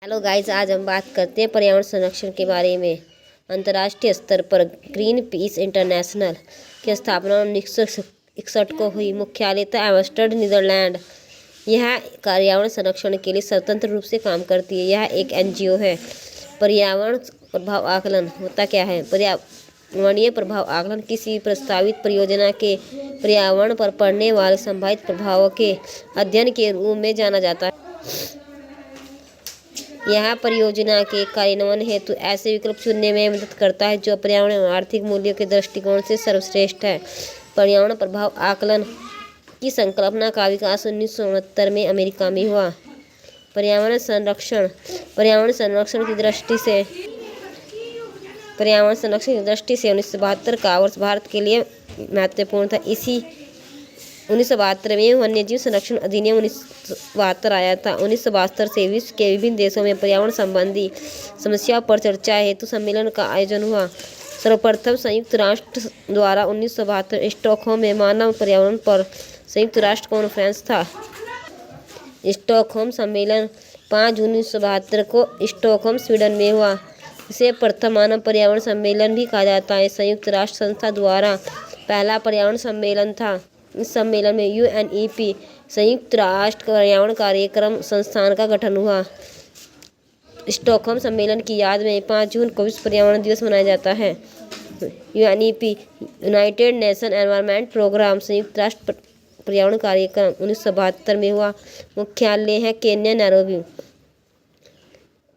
Hello guys, आज हम बात करते हैं पर्यावरण संरक्षण के बारे में। अंतर्राष्ट्रीय स्तर पर ग्रीन पीस इंटरनेशनल की स्थापना 1961 को हुई। मुख्यालय एम्स्टर्डम, नीदरलैंड। यह पर्यावरण संरक्षण के लिए स्वतंत्र रूप से काम करती है। यह एक एनजीओ है। पर्यावरण प्रभाव आकलन होता क्या है? पर्यावरणीय प्रभाव आकलन किसी प्रस्तावित परियोजना के पर्यावरण पर पड़ने वाले संभावित प्रभावों के अध्ययन के रूप में जाना जाता है। यह परियोजना के कार्यान्वयन हेतु ऐसे विकल्प चुनने में मदद करता है जो पर्यावरण और आर्थिक मूल्यों के दृष्टिकोण से सर्वश्रेष्ठ है। पर्यावरण प्रभाव आकलन की संकल्पना का विकास 1969 में अमेरिका में हुआ। पर्यावरण संरक्षण की दृष्टि से 1972 का वर्ष भारत के लिए महत्वपूर्ण था। 1972 में वन्यजीव संरक्षण अधिनियम 1972 आया था। 1972 से विश्व के विभिन्न देशों में पर्यावरण संबंधी समस्याओं पर चर्चा हेतु सम्मेलन का आयोजन हुआ। सर्वप्रथम संयुक्त राष्ट्र द्वारा 1972 स्टॉकहोम में मानव पर्यावरण पर संयुक्त राष्ट्र कॉन्फ्रेंस था। स्टॉकहोम सम्मेलन 5 जून 1972 को स्टॉकहोम, स्वीडन में हुआ। इसे प्रथम मानव पर्यावरण सम्मेलन भी कहा जाता है। संयुक्त राष्ट्र संस्था द्वारा पहला पर्यावरण सम्मेलन था। इस सम्मेलन में यूएनईपी, संयुक्त राष्ट्र पर्यावरण कार्यक्रम संस्थान का गठन हुआ। स्टॉकहोम सम्मेलन की याद में 5 जून को विश्व पर्यावरण दिवस मनाया जाता है। UNEP, United Nation Environment Programme, संयुक्त राष्ट्र पर्यावरण कार्यक्रम 1972 में हुआ। मुख्यालय है केन्या, नैरोबी।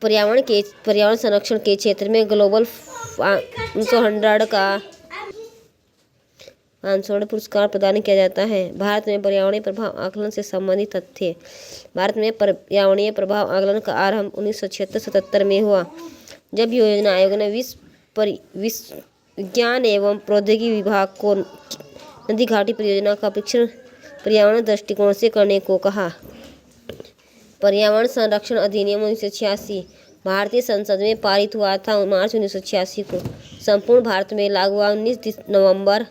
पर्यावरण संरक्षण के क्षेत्र में ग्लोबल 500 का 500 पुरस्कार प्रदान किया जाता है। भारत में पर्यावरणीय प्रभाव आकलन से संबंधित तथ्य। भारत में पर्यावरणीय प्रभाव आकलन का आरंभ 1976-77 में हुआ, जब योजना आयोग ने विश्व विज्ञान एवं प्रौद्योगिकी विभाग को नदी घाटी परियोजना का परीक्षण पर्यावरण दृष्टिकोण से करने को कहा। पर्यावरण संरक्षण अधिनियम 1986 भारतीय संसद में पारित हुआ था। मार्च 1986 को संपूर्ण भारत में लागू हुआ। 19 नवंबर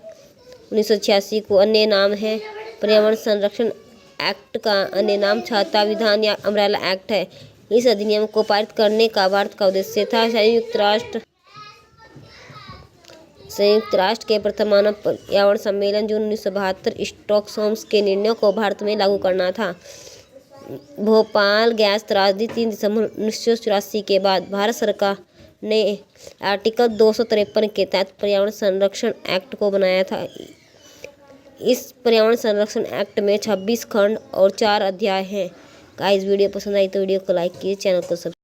1986 को। अन्य नाम है पर्यावरण संरक्षण एक्ट का अन्य नाम छाता विधान या अम्ब्रेला एक्ट है। इस अधिनियम को पारित करने का भारत का उद्देश्य था। संयुक्त राष्ट्र के प्रथम मानव पर्यावरण सम्मेलन जून 1972 स्टॉकहोम के निर्णयों को भारत में लागू करना था। भोपाल गैस त्रासदी 3 दिसंबर 1984 के बाद भारत सरकार ने आर्टिकल 253 के तहत पर्यावरण संरक्षण एक्ट को बनाया था। इस पर्यावरण संरक्षण एक्ट में 26 खंड और 4 अध्याय हैं। गाइस, वीडियो पसंद आई तो वीडियो को लाइक कीजिए, चैनल को सब्सक्राइब